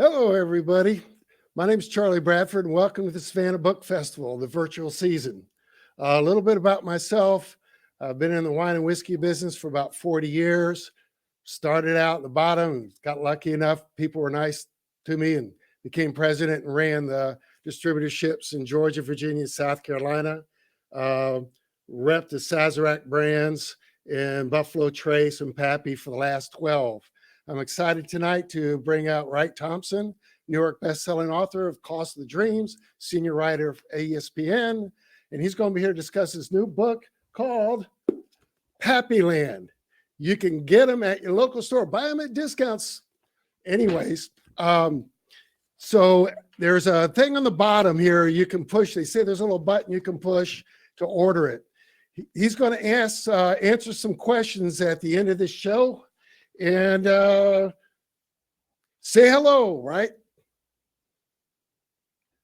Hello, everybody. My name is Charlie Bradford, and welcome to the Savannah Book Festival, the virtual season. A little bit about myself. I've been in the wine and whiskey business for about 40 years. Started out at the bottom, got lucky enough. People were nice to me and became president and ran the distributorships in Georgia, Virginia, South Carolina. Rep the Sazerac brands and Buffalo Trace and Pappy for the last 12. I'm excited tonight to bring out Wright Thompson, New York bestselling author of Cost of the Dreams, senior writer of ESPN, and he's going to be here to discuss his new book called Pappyland. You can get them at your local store, buy them at discounts anyways. So there's a thing on the bottom here you can push. They say there's a little button you can push to order it. He's going to answer some questions at the end of this show. And say hello, right?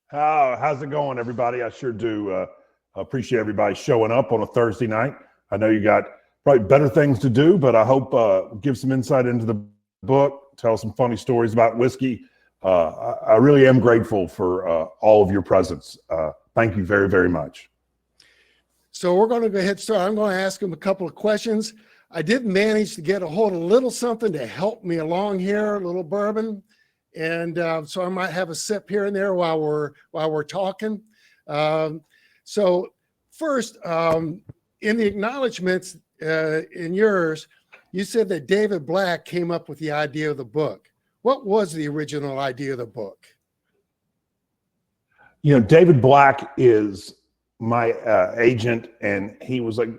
How's it going, everybody? I sure do appreciate everybody showing up on a Thursday night. I know you got probably better things to do, but I hope give some insight into the book, tell some funny stories about whiskey. I really am grateful for all of your presence. Thank you very, very much. So we're going to go ahead and start. I'm going to ask him a couple of questions. I did manage to get a hold of a little something to help me along here, a little bourbon. And so I might have a sip here and there while we're talking. So first, in the acknowledgments in yours, you said that David Black came up with the idea of the book. What was the original idea of the book? You know, David Black is my agent, and he was like,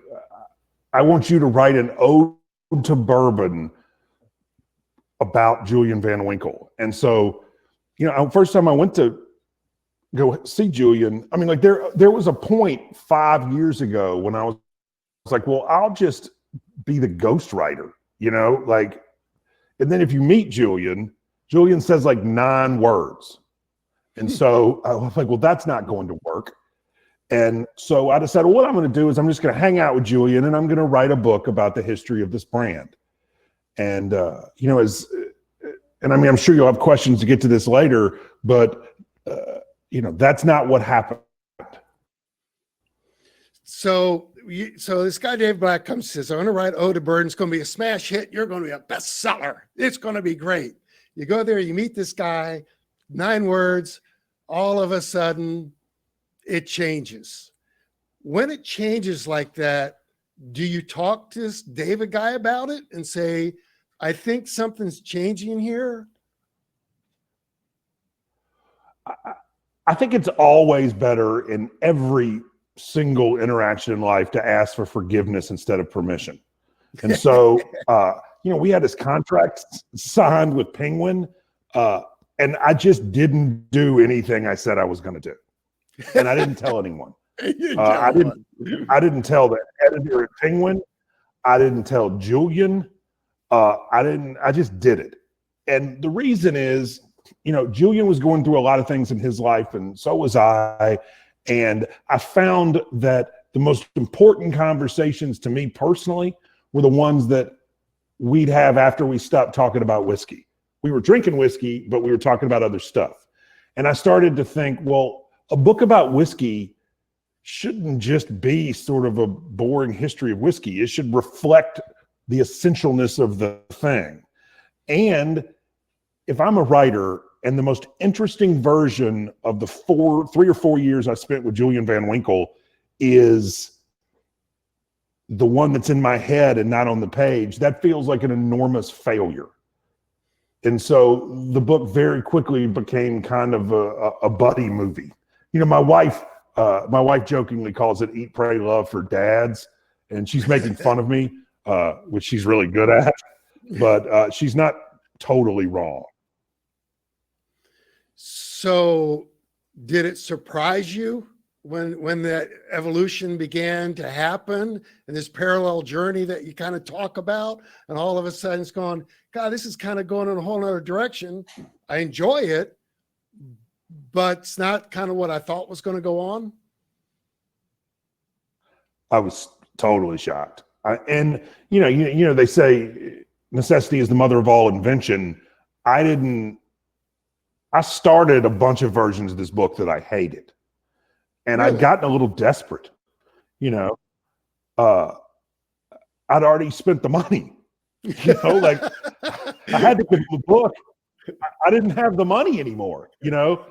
I want you to write an ode to bourbon about Julian Van Winkle. And so, you know, first time I went to go see Julian, I mean, like there was a point 5 years ago when I was like, well, I'll just be the ghostwriter, you know, like, and then if you meet Julian says like 9 words. And so I was like, well, that's not going to work. And so I decided, well, what I'm going to do is I'm just going to hang out with Julian and I'm going to write a book about the history of this brand. And, you know, and I mean, I'm sure you'll have questions to get to this later, but, you know, that's not what happened. So this guy, Dave Black, comes and says, I'm going to write Ode to Bourbon. It's going to be a smash hit. You're going to be a bestseller. It's going to be great. You go there, you meet this guy, 9 words, all of a sudden, it changes. When it changes like that, do you talk to this David guy about it and say, I think something's changing here? I think it's always better in every single interaction in life to ask for forgiveness instead of permission. And so, you know, we had this contract signed with Penguin, and I just didn't do anything I said I was going to do. And I didn't tell anyone. I didn't tell the editor at Penguin. I didn't tell Julian. I just did it. And the reason is, you know, Julian was going through a lot of things in his life, and so was I. And I found that the most important conversations to me personally were the ones that we'd have after we stopped talking about whiskey. We were drinking whiskey, but we were talking about other stuff. And I started to think, well, a book about whiskey shouldn't just be sort of a boring history of whiskey. It should reflect the essentialness of the thing. And if I'm a writer and the most interesting version of the 3 or 4 years I spent with Julian Van Winkle is the one that's in my head and not on the page, that feels like an enormous failure. And so the book very quickly became kind of a buddy movie. You know, my wife jokingly calls it Eat, Pray, Love for dads, and she's making fun of me, which she's really good at, but she's not totally wrong. So did it surprise you when that evolution began to happen and this parallel journey that you kind of talk about, and all of a sudden it's gone, God, this is kind of going in a whole other direction. I enjoy it, but it's not kind of what I thought was going to go on? I was totally shocked. And you know, they say necessity is the mother of all invention. I didn't I started a bunch of versions of this book that I hated, and Really? I'd gotten a little desperate. You know, I'd already spent the money. You know, like I had to give the book. I didn't have the money anymore. You know,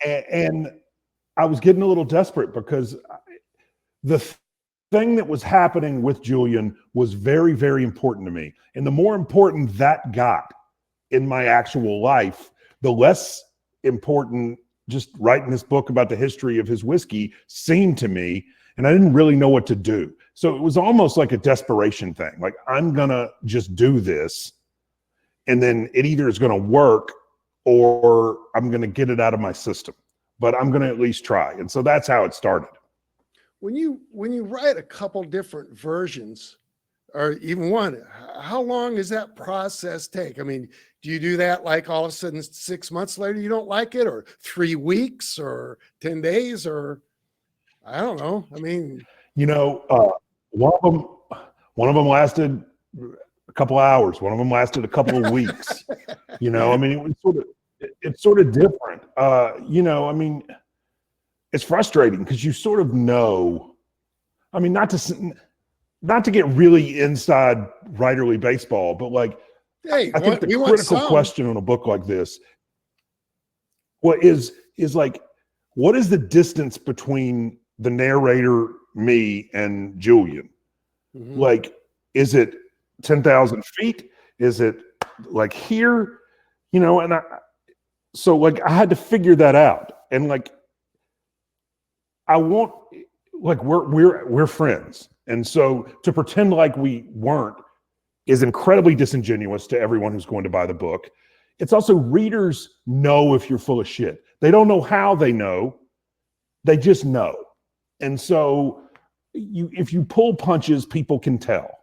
and I was getting a little desperate because the thing that was happening with Julian was very, very important to me. And the more important that got in my actual life, the less important just writing this book about the history of his whiskey seemed to me. And I didn't really know what to do. So it was almost like a desperation thing. Like, I'm going to just do this. And then it either is going to work or I'm going to get it out of my system. But I'm going to at least try. And so that's how it started. When you write a couple different versions, or even one, how long does that process take? I mean, do you do that like all of a sudden 6 months later you don't like it, or 3 weeks, or 10 days, or I don't know. I mean, you know, one of them lasted a couple of hours. One of them lasted a couple of weeks. You know, I mean, it's sort of different. You know, I mean, it's frustrating because you sort of know. I mean, not to get really inside writerly baseball, but like, hey, I think the critical question on a book like this, what is like, what is the distance between the narrator, me, and Julian? Mm-hmm. Like, is it 10,000 feet? Is it like here? You know, and so like I had to figure that out. And like, I want, like, we're friends. And so to pretend like we weren't is incredibly disingenuous to everyone who's going to buy the book. It's also, readers know if you're full of shit. They don't know how they know. They just know. And so if you pull punches, people can tell.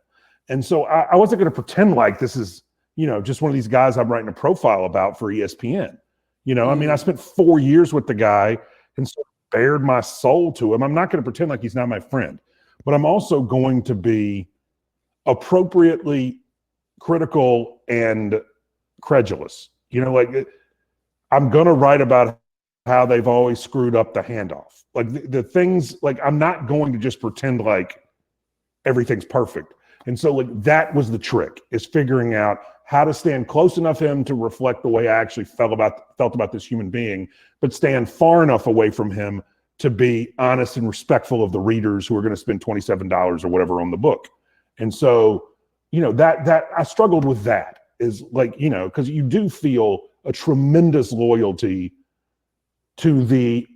And so I wasn't going to pretend like this is, you know, just one of these guys I'm writing a profile about for ESPN. You know, I mean, I spent 4 years with the guy and sort of bared my soul to him. I'm not going to pretend like he's not my friend, but I'm also going to be appropriately critical and credulous. You know, like, I'm going to write about how they've always screwed up the handoff. Like the things, like, I'm not going to just pretend like everything's perfect. And so like that was the trick, is figuring out how to stand close enough to him to reflect the way I actually felt about this human being, but stand far enough away from him to be honest and respectful of the readers who are going to spend $27 or whatever on the book. And so, you know, that I struggled with that, is like, you know, because you do feel a tremendous loyalty to the,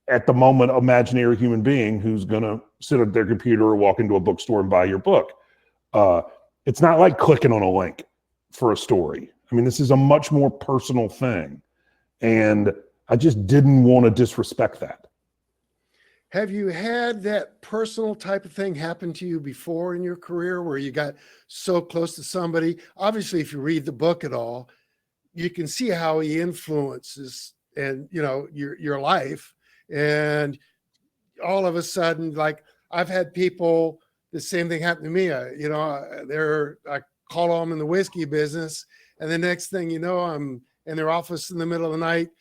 at the moment, imaginary human being who's going to sit at their computer or walk into a bookstore and buy your book. It's not like clicking on a link for a story. I mean, this is a much more personal thing. And I just didn't want to disrespect that. Have you had that personal type of thing happen to you before in your career, where you got so close to somebody? Obviously, if you read the book at all, you can see how he influences, and, you know, your life. And all of a sudden, like, I've had people, the same thing happened to me. I call them in the whiskey business, and the next thing you know, I'm in their office in the middle of the night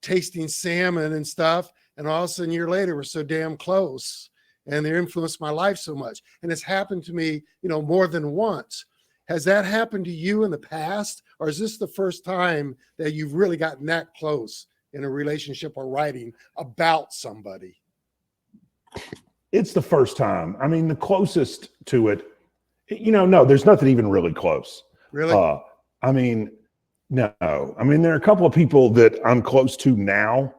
tasting salmon and stuff. And all of a sudden, a year later, we're so damn close, and they influenced my life so much. And it's happened to me, you know, more than once. Has that happened to you in the past, or is this the first time that you've really gotten that close in a relationship or writing about somebody? It's the first time. I mean, the closest to it, you know, no, there's nothing even really close. Really? I mean, no. I mean, there are a couple of people that I'm close to now,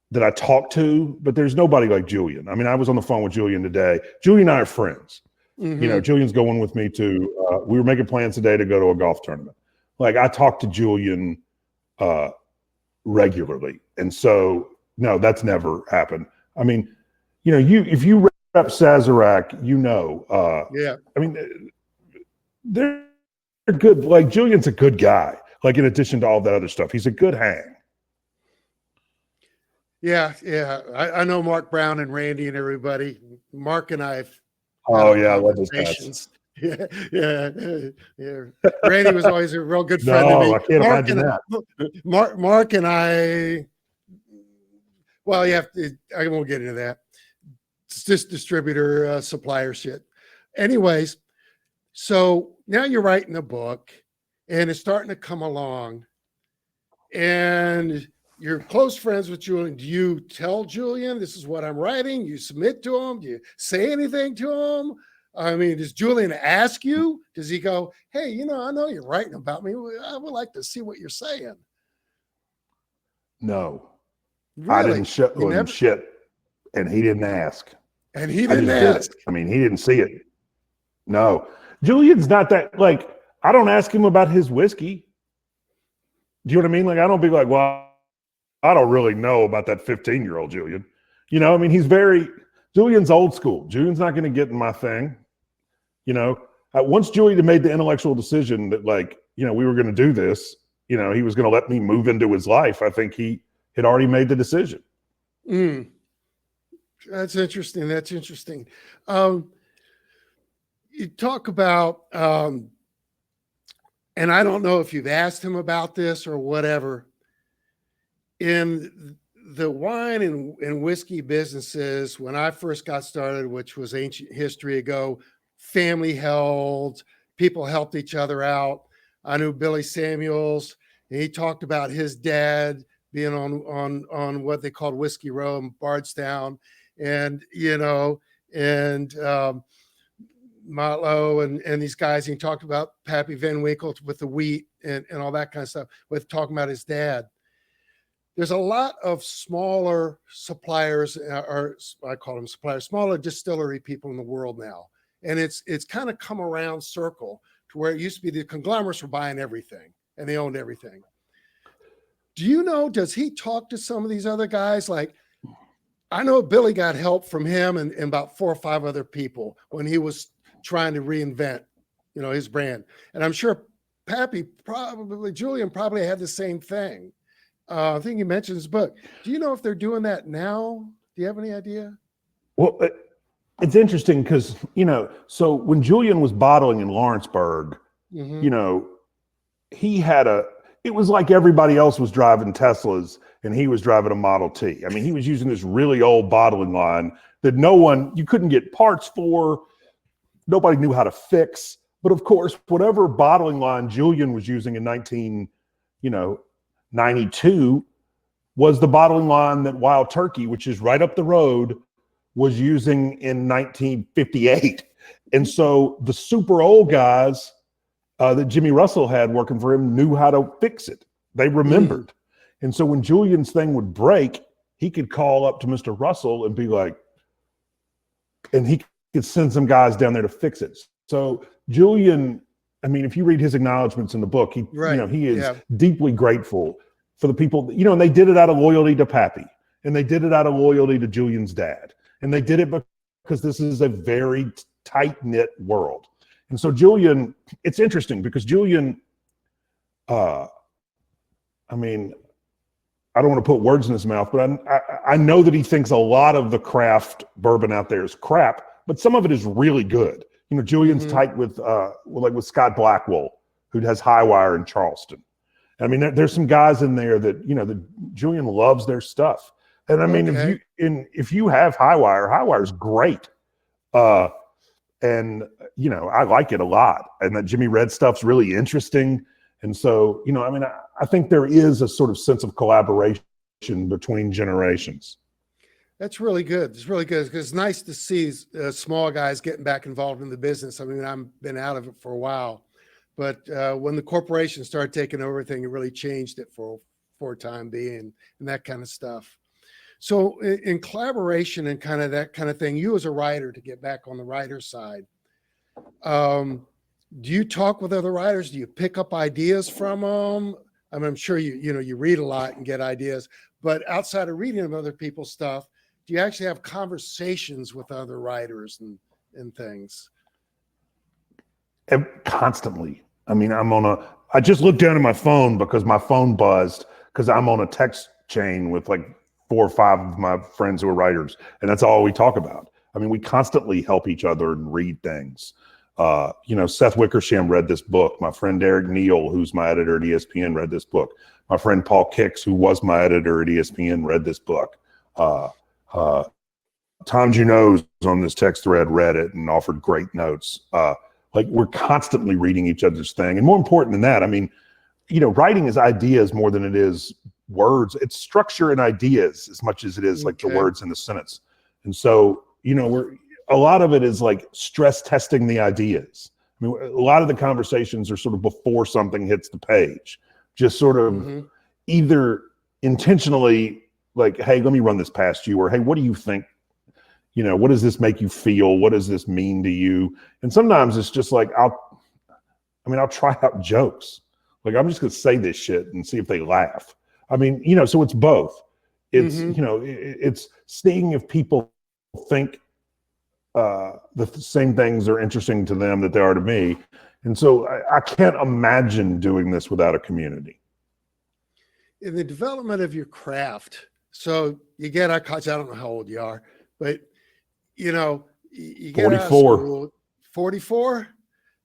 that I talk to, but there's nobody like Julian. I mean, I was on the phone with Julian today. Julian and I are friends. Mm-hmm. You know, Julian's going with me to, we were making plans today to go to a golf tournament. Like, I talk to Julian regularly. And so, no, that's never happened. I mean, you know, if you rep Sazerac, you know, Yeah. I mean, they're good. Like, Julian's a good guy. Like, in addition to all that other stuff, he's a good hang. Yeah. I know Mark Brown and Randy and everybody. Mark and I've Oh yeah, I love those guys. Yeah. Randy was always a real good friend to No, me. I can't imagine that. Mark and I, well, I won't get into that. It's just distributor, supplier shit. Anyways, so now you're writing a book and it's starting to come along and you're close friends with Julian. Do you tell Julian, this is what I'm writing? You submit to him? Do you say anything to him? I mean, does Julian ask you? Does he go, hey, I know you're writing about me. I would like to see what you're saying. No, Really? I didn't show him shit, and he didn't ask. And he didn't ask. I mean, he didn't see it. No, Julian's not that, like, I don't ask him about his whiskey. Do you know what I mean? Like, I don't be like, well, I don't really know about that 15-year-old Julian. I mean, Julian's old school. Julian's not going to get in my thing. Once Julian had made the intellectual decision that, like, we were going to do this, he was going to let me move into his life. I think he had already made the decision. That's interesting. You talk about, and I don't know if you've asked him about this or whatever, in the wine and whiskey businesses, when I first got started, which was ancient history ago, family held, people helped each other out. I knew Billy Samuels, and he talked about his dad being on what they called Whiskey Row in Bardstown, and Motlow and these guys. And he talked about Pappy Van Winkle with the wheat and all that kind of stuff, with talking about his dad. There's a lot of smaller suppliers, or I call them suppliers, smaller distillery people in the world now. And it's kind of come around circle to where it used to be the conglomerates were buying everything and they owned everything. Does he talk to some of these other guys? Like, I know Billy got help from him and about 4 or 5 other people when he was trying to reinvent, his brand. And I'm sure Julian probably had the same thing. I think he mentioned his book. Do you know if they're doing that now? Do you have any idea? Well, it's interesting because, so when Julian was bottling in Lawrenceburg, he had it was like everybody else was driving Teslas and he was driving a Model T. I mean, he was using this really old bottling line that you couldn't get parts for. Nobody knew how to fix. But of course, whatever bottling line Julian was using in 1992 was the bottling line that Wild Turkey, which is right up the road, was using in 1958. And so the super old guys that Jimmy Russell had working for him knew how to fix it. They remembered. And so when Julian's thing would break, he could call up to Mr. Russell and be like, and he could send some guys down there to fix it. So Julian, I mean, if you read his acknowledgments in the book, he is deeply grateful for the people, and they did it out of loyalty to Pappy, and they did it out of loyalty to Julian's dad. And they did it because this is a very tight-knit world. And so Julian, it's interesting because Julian, I mean, I don't want to put words in his mouth, but I know that he thinks a lot of the craft bourbon out there is crap, but some of it is really good. Julian's tight with Scott Blackwell, who has Highwire in Charleston. I mean, there's some guys in there that, that Julian loves their stuff. And I mean, if you have Highwire is great. And, I like it a lot. And that Jimmy Red stuff's really interesting. And so, I mean, I think there is a sort of sense of collaboration between generations. That's really good. It's really good because it's nice to see small guys getting back involved in the business. I mean, I've been out of it for a while, but when the corporation started taking over everything, it really changed it for a time being and that kind of stuff. So in collaboration and kind of that kind of thing, you as a writer, to get back on the writer side, do you talk with other writers? Do you pick up ideas from them? I mean, I'm sure you read a lot and get ideas, but outside of reading other people's stuff, do you actually have conversations with other writers and things? Constantly. I mean, I just looked down at my phone because my phone buzzed because I'm on a text chain with like 4 or 5 of my friends who are writers, and that's all we talk about. I mean, we constantly help each other and read things. Seth Wickersham read this book. My friend Derek Neal, who's my editor at ESPN, read this book. My friend Paul Kicks, who was my editor at ESPN, read this book. Tom Juneau's on this text thread read it and offered great notes. We're constantly reading each other's thing. And more important than that, I mean, writing is ideas more than it is words. It's structure and ideas as much as it is like the words in the sentence. And so, a lot of it is like stress testing the ideas. I mean, a lot of the conversations are sort of before something hits the page, just sort of either intentionally like, hey, let me run this past you, or hey, what do you think? What does this make you feel? What does this mean to you? And sometimes it's just like, I'll try out jokes. Like, I'm just going to say this shit and see if they laugh. I mean, so it's both. It's, it's seeing if people think the same things are interesting to them that they are to me. And so I can't imagine doing this without a community. In the development of your craft, so I don't know how old you are, but you get 44. out of school, 44.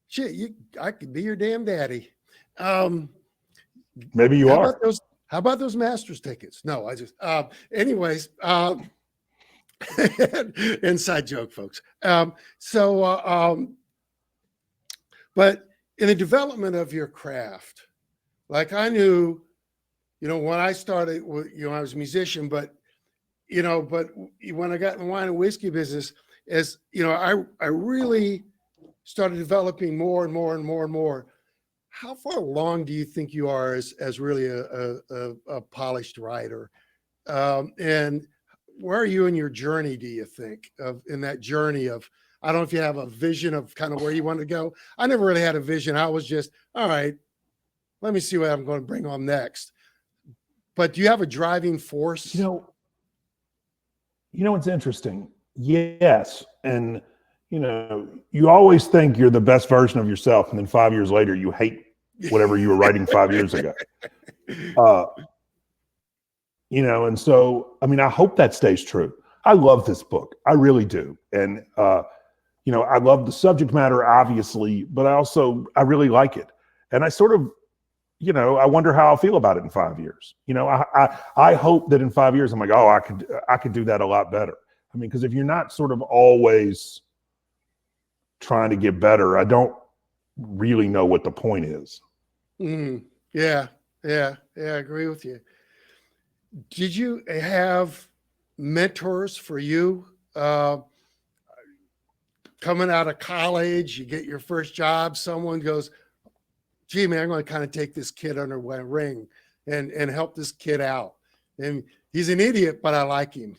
Shit, I could be your damn daddy. Maybe you are. How about those Masters tickets? No, anyways, inside joke, folks. But in the development of your craft, like I knew, when I started, I was a musician, but when I got in the wine and whiskey business, I really started developing more and more and more and more. How far along do you think you are as really a polished writer? And where are you in your journey, do you think, in that journey of, I don't know if you have a vision of kind of where you want to go. I never really had a vision. I was just, all right, let me see what I'm going to bring on next. But do you have a driving force? It's interesting. Yes. And, you always think you're the best version of yourself. And then 5 years later, you hate whatever you were writing 5 years ago. And so, I hope that stays true. I love this book. I really do. And, I love the subject matter, obviously, but I really like it. And I sort of, I wonder how I'll feel about it in 5 years. I hope that in 5 years, I'm like, oh, I could do that a lot better. I mean, because if you're not sort of always trying to get better, I don't really know what the point is. Yeah, I agree with you. Did you have mentors for you coming out of college? You get your first job, someone goes, gee, man, I'm going to kind of take this kid under my wing and help this kid out. And he's an idiot, but I like him,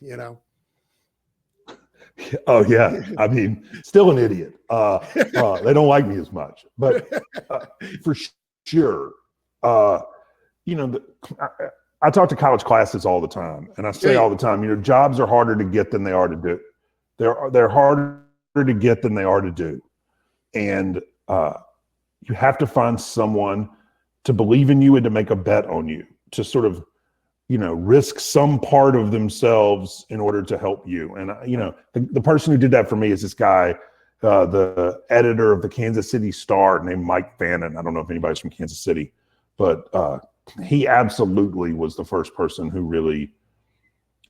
Oh yeah. I mean, still an idiot. They don't like me as much, but for sure. I talk to college classes all the time, and I say all the time, jobs are harder to get than they are to do. They're harder to get than they are to do. And you have to find someone to believe in you and to make a bet on you, to sort of, risk some part of themselves in order to help you. And, the person who did that for me is this guy, the editor of the Kansas City Star named Mike Fannin. I don't know if anybody's from Kansas City, but he absolutely was the first person who really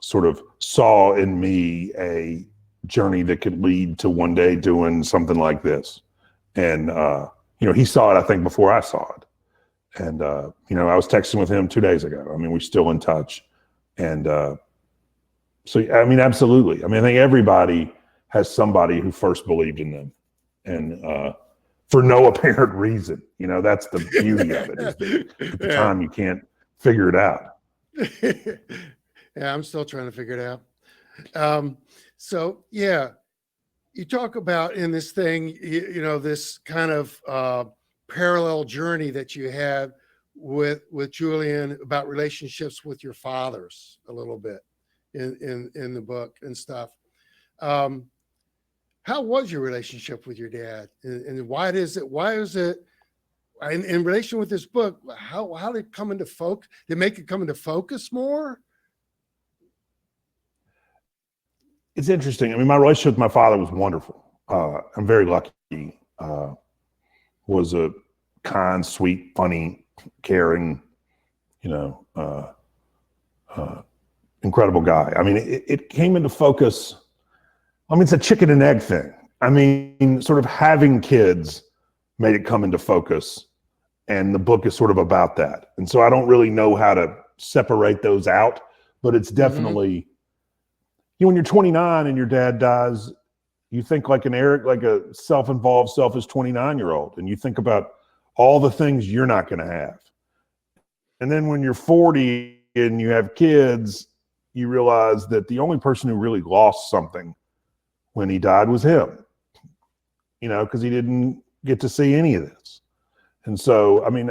sort of saw in me a journey that could lead to one day doing something like this. And, he saw it, I think, before I saw it. And, I was texting with him 2 days ago. I mean, we're still in touch. And absolutely. I think everybody has somebody who first believed in them. And for no apparent reason, that's the beauty of it. Is that at the time you can't figure it out. Yeah, I'm still trying to figure it out. You talk about in this thing, this kind of parallel journey that you had with Julian about relationships with your fathers a little bit in the book and stuff. How was your relationship with your dad, and why is it in relation with this book? How did it come into focus? Did it make it come into focus more? It's interesting. My relationship with my father was wonderful. I'm very lucky. was a kind, sweet, funny, caring, incredible guy. I mean, it came into focus. I mean, it's a chicken and egg thing. I mean, sort of having kids made it come into focus, and the book is sort of about that. And so I don't really know how to separate those out, but it's definitely, when you're 29 and your dad dies, you think like a self-involved, selfish 29-year-old, and you think about all the things you're not going to have. And then when you're 40 and you have kids, you realize that the only person who really lost something when he died was him, because he didn't get to see any of this. And so, I mean,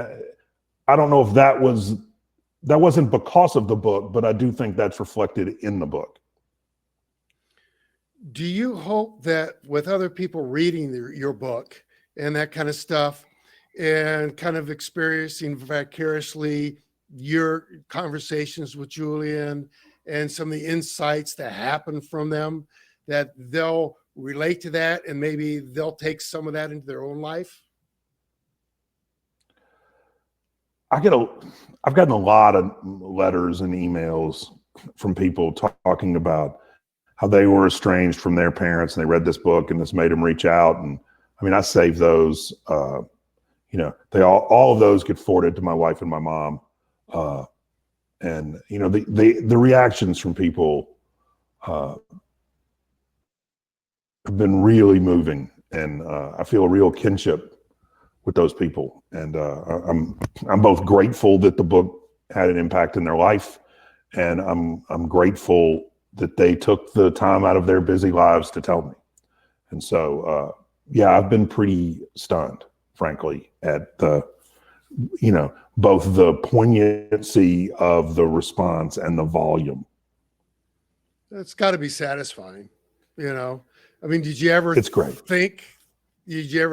I don't know if that wasn't because of the book, but I do think that's reflected in the book. Do you hope that with other people reading your book and that kind of stuff and kind of experiencing vicariously your conversations with Julian and some of the insights that happen from them, that they'll relate to that and maybe they'll take some of that into their own life? I've gotten a lot of letters and emails from people talking about how they were estranged from their parents and they read this book and this made them reach out. And I mean, I saved those, they all of those get forwarded to my wife and my mom. And the reactions from people have been really moving, and I feel a real kinship with those people. And I'm both grateful that the book had an impact in their life, and I'm grateful that they took the time out of their busy lives to tell me. And so, I've been pretty stunned, frankly, at both the poignancy of the response and the volume. It's got to be satisfying, I mean, did you ever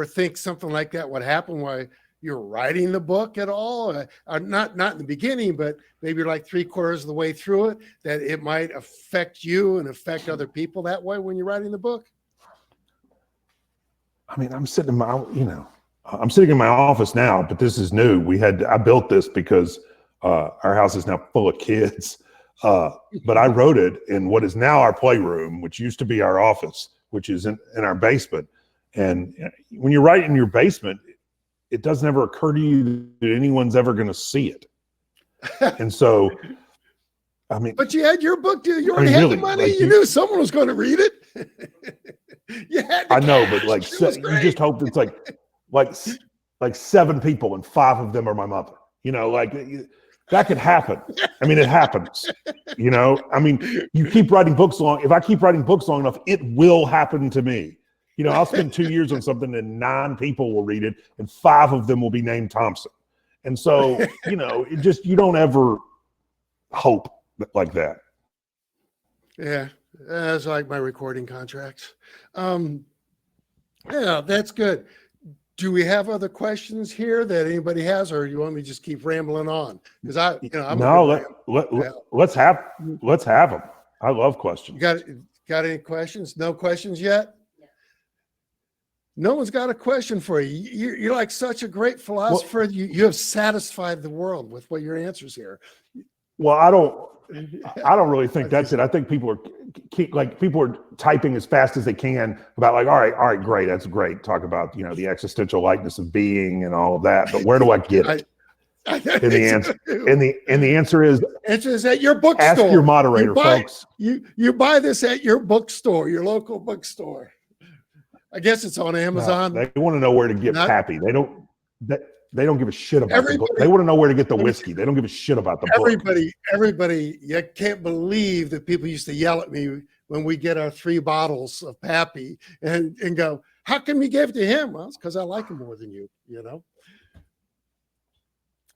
think something like that would happen while you're writing the book at all? Not in the beginning, but maybe you're like 3/4 of the way through it, that it might affect you and affect other people that way when you're writing the book? I mean, I'm sitting in my office now, but this is new. I built this because our house is now full of kids. But I wrote it in what is now our playroom, which used to be our office, which is in our basement. And when you write in your basement, it doesn't ever occur to you that anyone's ever going to see it. And so, I mean, but you had your book, dude. You already had the money. You knew someone was going to read it. You had the I know, cash. but you just hope it's like 7 people and 5 of them are my mother. That could happen. I mean, it happens. I mean, you keep writing books long. If I keep writing books long enough, it will happen to me. I'll spend 2 years on something and 9 people will read it and 5 of them will be named Thompson. And so, you don't ever hope like that. Yeah. That's like my recording contracts. Yeah, that's good. Do we have other questions here that anybody has, or do you want me to just keep rambling on? Because let's have them. I love questions. You got any questions? No questions yet? No one's got a question for you. You're like such a great philosopher. You have satisfied the world with what your answers here. Well, I don't really think that's it. I think people are typing as fast as they can about all right, great. That's great. Talk about, the existential lightness of being and all of that. But where do I get it? And the answer is at your bookstore. Ask your moderator, folks. You buy this at your bookstore, your local bookstore. I guess it's on Amazon. No, they want to know where to get Pappy. They don't give a shit about the book. They want to know where to get the whiskey. They don't give a shit about the book. Everybody, you can't believe that people used to yell at me when we get our 3 bottles of Pappy and go, how come you gave it to him? Well, it's because I like him more than you,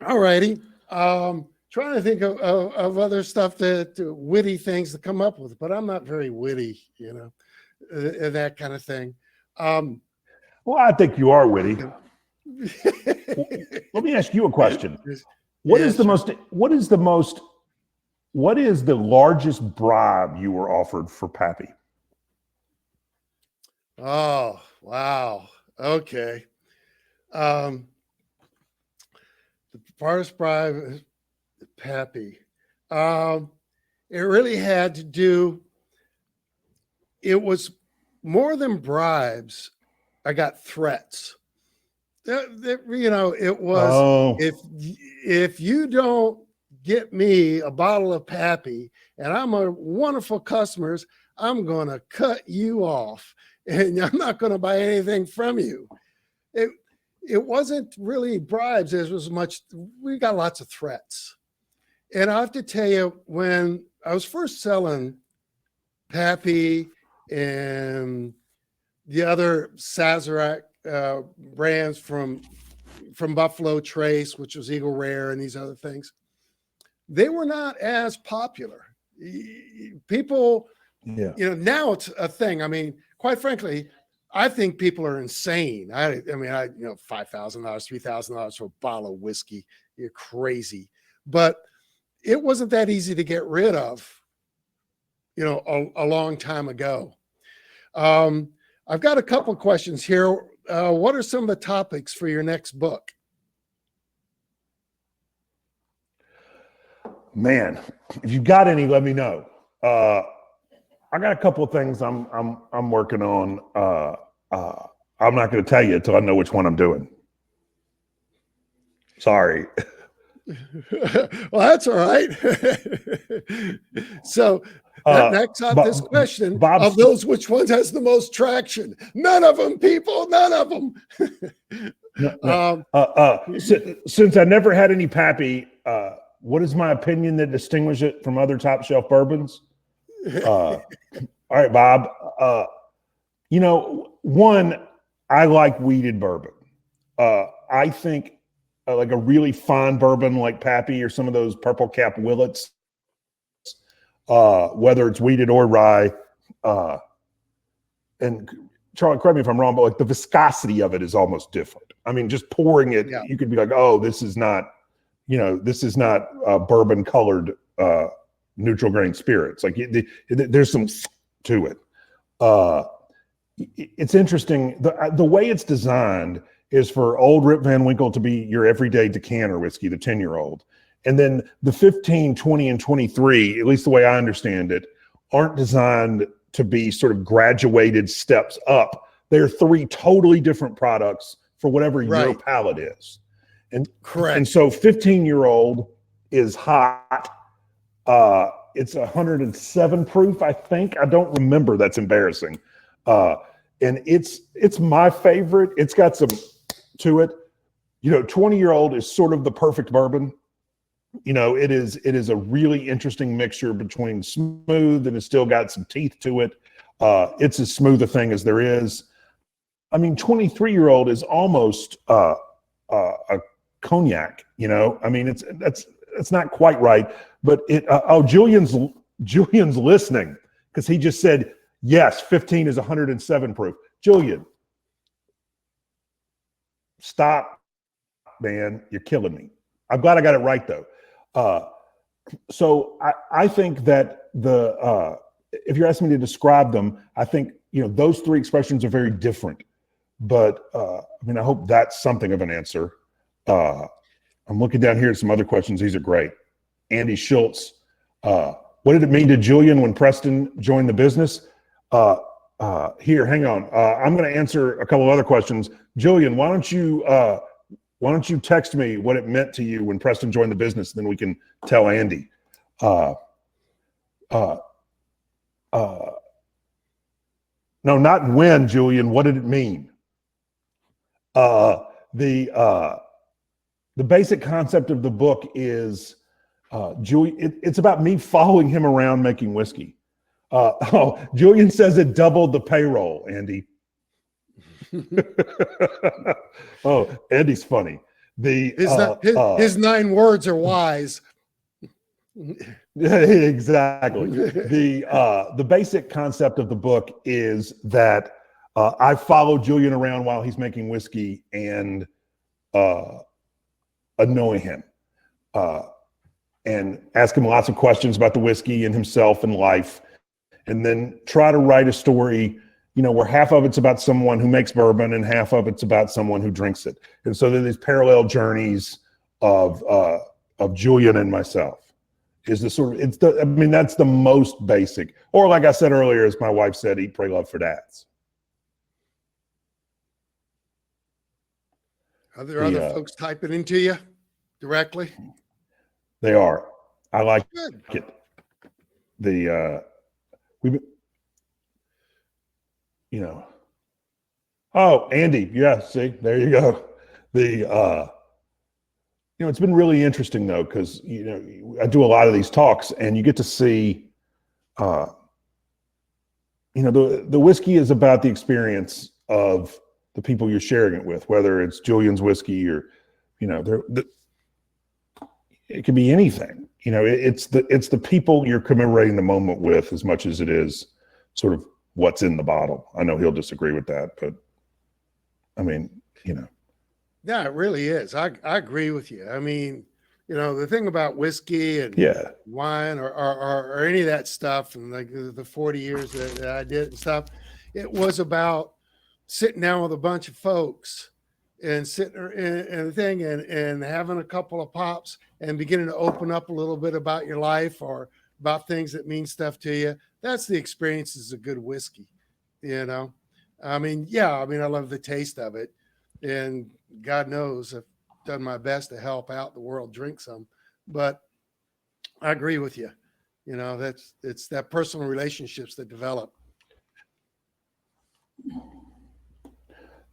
All righty. Trying to think of other stuff witty things to come up with, but I'm not very witty, that kind of thing. Well, I think you are witty. Let me ask you a question. What is the largest bribe you were offered for Pappy? Oh, wow. Okay. The first bribe, Pappy. It really had to do, it was more than bribes. I got threats. It was, Oh, if you don't get me a bottle of Pappy and I'm a wonderful customers, I'm going to cut you off and I'm not going to buy anything from you. It wasn't really bribes as was much. We got lots of threats. And I have to tell you, when I was first selling Pappy and the other Sazerac brands from Buffalo Trace, which was Eagle Rare, and these other things, they were not as popular. People, yeah. now it's a thing. I mean, quite frankly, I think people are insane. I mean, $5,000, $3,000 for a bottle of whiskey. You're crazy. But it wasn't that easy to get rid of, a long time ago. I've got a couple questions here. What are some of the topics for your next book? Man, if you got any, let me know. I got a couple of things I'm working on. I'm not going to tell you until I know which one I'm doing. Sorry. Well, that's all right. So next on this question, of those, which one has the most traction? None of them, people. None of them. Since I never had any Pappy, what is my opinion that distinguishes it from other top shelf bourbons? All right, Bob. One, I like weeded bourbon. I think like a really fine bourbon like Pappy or some of those purple cap Willets, whether it's weeded or rye, and Charlie, correct me if I'm wrong, but like the viscosity of it is almost different. I mean, just pouring it, you could be like, oh, this is not bourbon colored neutral grain spirits. Like there's some to it. It's interesting. The way it's designed is for old Rip Van Winkle to be your everyday decanter whiskey, the 10-year-old. And then the 15, 20, and 23, at least the way I understand it, aren't designed to be sort of graduated steps up. They're three totally different products for whatever your palate is. And correct. And so 15-year-old is hot. It's 107 proof, I think. I don't remember. That's embarrassing. And it's my favorite. It's got some to it. 20-year-old is sort of the perfect bourbon. It is a really interesting mixture between smooth and it's still got some teeth to it. It's as smooth a thing as there is. I mean, 23-year-old is almost a cognac. I mean, it's not quite right, but Julian's listening because he just said, yes, 15 is 107 proof. Julian, stop, man. You're killing me. I'm glad I got it right, though. So I think that if you're asking me to describe them, I think, those three expressions are very different. But I hope that's something of an answer. I'm looking down here at some other questions. These are great. Andy Schultz. What did it mean to Julian when Preston joined the business? Here, hang on. I'm going to answer a couple of other questions. Julian, why don't you text me what it meant to you when Preston joined the business? Then we can tell Andy. No, not when, Julian. What did it mean? The basic concept of the book is it's about me following him around making whiskey. Julian says it doubled the payroll, Andy. Oh, Andy's funny. His 9 words are wise. Exactly. The basic concept of the book is that I follow Julian around while he's making whiskey and annoy him and ask him lots of questions about the whiskey and himself and life, and then try to write a story where half of it's about someone who makes bourbon and half of it's about someone who drinks it. And so there are these parallel journeys of Julian and myself. Is the sort of, that's the most basic. Or like I said earlier, as my wife said, eat, pray, love for dads. Are there other folks typing into you directly? They are. I like Good. it. Oh, Andy. Yeah. See, there you go. It's been really interesting though, because, I do a lot of these talks and you get to see, the whiskey is about the experience of the people you're sharing it with, whether it's Julian's whiskey or, it could be anything. It's the people you're commemorating the moment with as much as it is sort of what's in the bottle. I know he'll disagree with that, but Yeah, it really is. I agree with you. I mean, the thing about whiskey and wine or any of that stuff, and like the 40 years that I did and stuff, it was about sitting down with a bunch of folks and sitting in the thing and having a couple of pops and beginning to open up a little bit about your life or about things that mean stuff to you. That's the experiences of good whiskey, I love the taste of it. And God knows I've done my best to help out the world drink some, but I agree with you. It's that personal relationships that develop.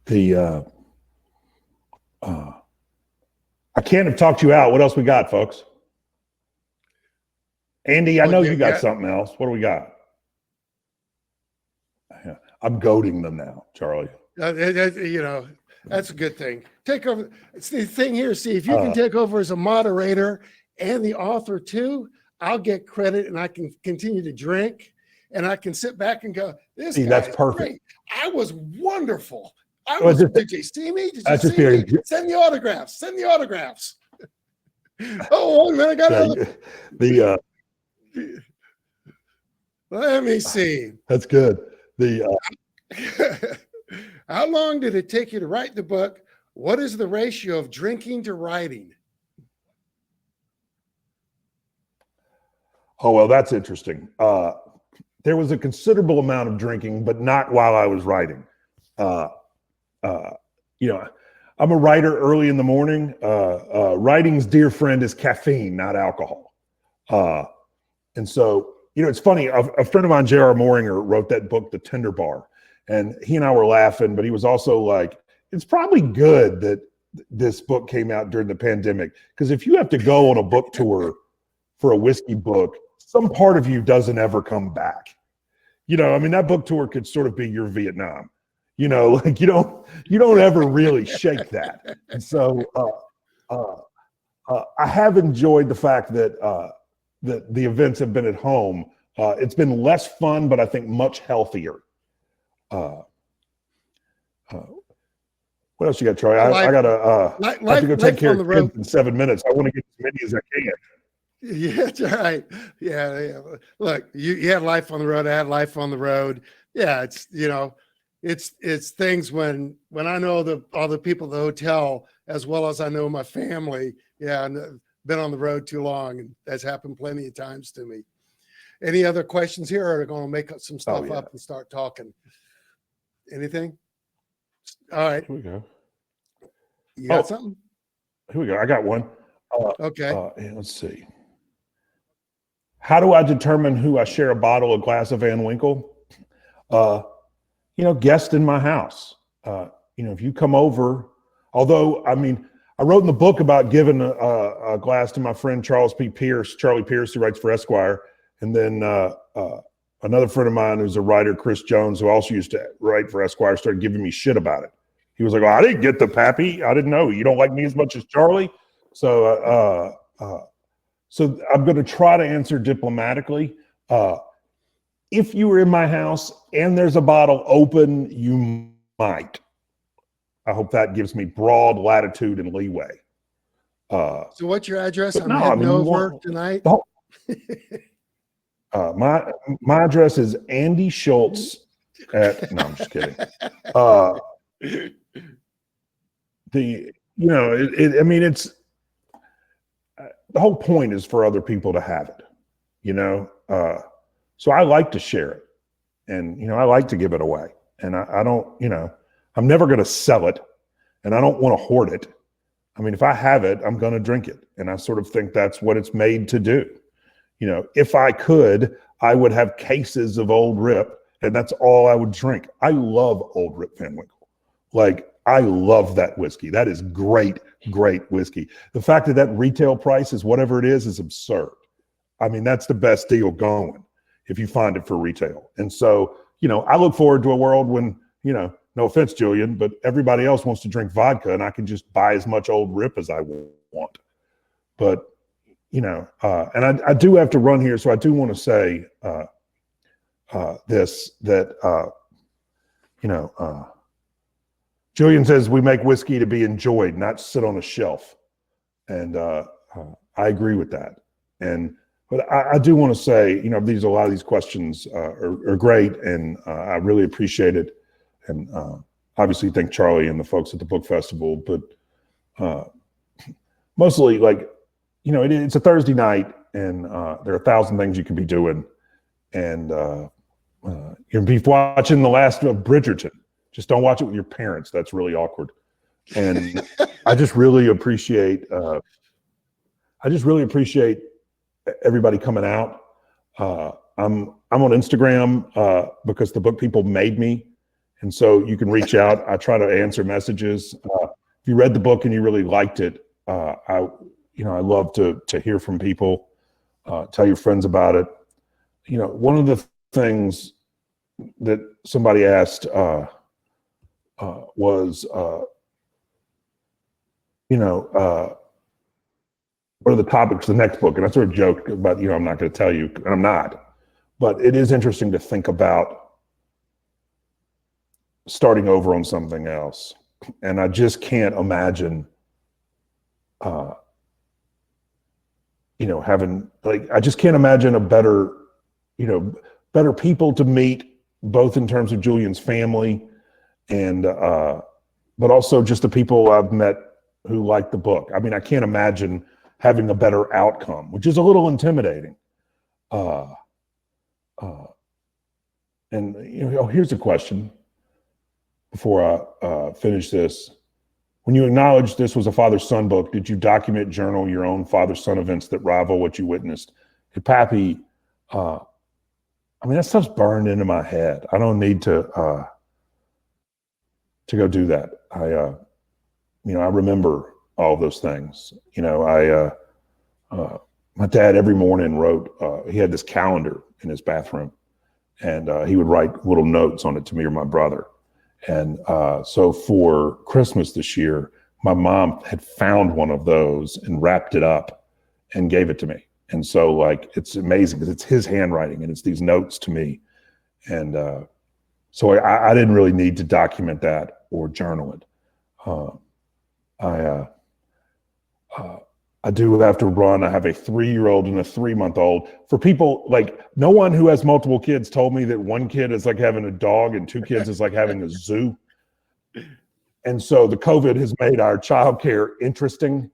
I can't have talked you out. What else we got, folks? Andy, I know you got something else. What do we got? I'm goading them now, Charlie. That's a good thing. Take over. It's the thing here. See, if you can take over as a moderator and the author too, I'll get credit and I can continue to drink and I can sit back and go, that's perfect. Great. I was wonderful. Did you see me? Did you see me? Send the autographs. Send the autographs. Oh, wait a minute. I got let me see. That's good. How long did it take you to write the book? What is the ratio of drinking to writing? Oh, well, that's interesting. There was a considerable amount of drinking, but not while I was writing. I'm a writer early in the morning. Writing's dear friend is caffeine, not alcohol. And so, it's funny. A friend of mine, J.R. Moringer, wrote that book, The Tender Bar. And he and I were laughing, but he was also like, it's probably good that this book came out during the pandemic. Because if you have to go on a book tour for a whiskey book, some part of you doesn't ever come back. That book tour could sort of be your Vietnam. You don't ever really shake that. And so I have enjoyed the fact that the events have been at home. It's been less fun, but I think much healthier. What else you got, Troy? I gotta I have to go take care of kids in 7 minutes. I want to get as many as I can. Yeah, that's right. Yeah. Look, you had life on the road. I had life on the road. Yeah, it's things when I know all the people at the hotel as well as I know my family. Yeah, and been on the road too long, and that's happened plenty of times to me. Any other questions here, or are going to make some stuff up and start talking? Anything? All right. Here we go. You got something? Here we go. I got one. Okay. Let's see. How do I determine who I share a bottle or glass of Van Winkle? Guest in my house. If you come over, although, I wrote in the book about giving a glass to my friend Charlie Pierce, who writes for Esquire. And then another friend of mine who's a writer, Chris Jones, who also used to write for Esquire, started giving me shit about it. He was like, "Well, I didn't get the Pappy. I didn't know. You don't like me as much as Charlie." So I'm going to try to answer diplomatically. If you were in my house and there's a bottle open, you might. I hope that gives me broad latitude and leeway. So what's your address? I'm heading over tonight. My address is Andy Schultz, No, I'm just kidding. I mean, it's the whole point is for other people to have it, so I like to share it, and, I like to give it away, and I don't, I'm never going to sell it, and I don't want to hoard it. I mean, if I have it, I'm going to drink it. And I sort of think that's what it's made to do. If I could, I would have cases of Old Rip, and that's all I would drink. I love Old Rip Van Winkle. Like, I love that whiskey. That is great, great whiskey. The fact that retail price is whatever it is absurd. I mean, that's the best deal going if you find it for retail. And so, I look forward to a world when, no offense, Julian, but everybody else wants to drink vodka and I can just buy as much Old Rip as I want. But, and I do have to run here. So I do want to say Julian says we make whiskey to be enjoyed, not sit on a shelf. And I agree with that. But I do want to say, a lot of these questions are great, and I really appreciate it. And obviously thank Charlie and the folks at the book festival, but mostly it's a Thursday night, and there are 1,000 things you can be doing. And you'll be watching the last of Bridgerton. Just don't watch it with your parents. That's really awkward. And I just really appreciate everybody coming out. I'm on Instagram because the book people made me. And so you can reach out. I try to answer messages. If you read the book and you really liked it, I love to hear from people. Tell your friends about it. One of the things that somebody asked was, what are the topics of the next book? And I sort of joked about, I'm not going to tell you, and I'm not. But it is interesting to think about starting over on something else. And I just can't imagine, I just can't imagine a better people to meet, both in terms of Julian's family and, but also just the people I've met who like the book. I mean, I can't imagine having a better outcome, which is a little intimidating. Here's a question before I finish this. When you acknowledged this was a father-son book, did you document, journal your own father-son events that rival what you witnessed? Hey, Pappy, that stuff's burned into my head. I don't need to go do that. I remember all those things. My dad every morning wrote, he had this calendar in his bathroom, and he would write little notes on it to me or my brother. And so for Christmas this year, my mom had found one of those and wrapped it up and gave it to me. And so it's amazing because it's his handwriting and it's these notes to me. And so I didn't really need to document that or journal it. I do have to run. I have a 3-year-old and a 3-month-old. For people, no one who has multiple kids told me that one kid is like having a dog and 2 kids is like having a zoo. And so the COVID has made our childcare interesting.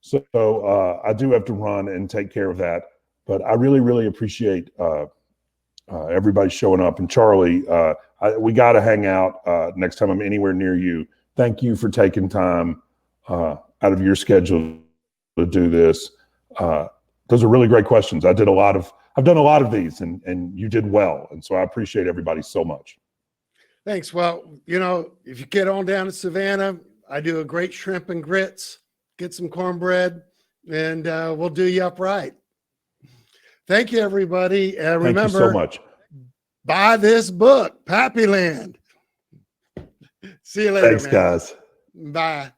So I do have to run and take care of that. But I really, really appreciate everybody showing up. And Charlie, we got to hang out next time I'm anywhere near you. Thank you for taking time out of your schedule to do this. Those are really great questions. I've done a lot of these, and you did well. And so I appreciate everybody so much. Thanks. Well, if you get on down to Savannah, I do a great shrimp and grits, get some cornbread, and we'll do you up right. Thank you, everybody. Remember, thank you so much. Buy this book, Pappyland. See you later, Thanks, man. guys. Bye.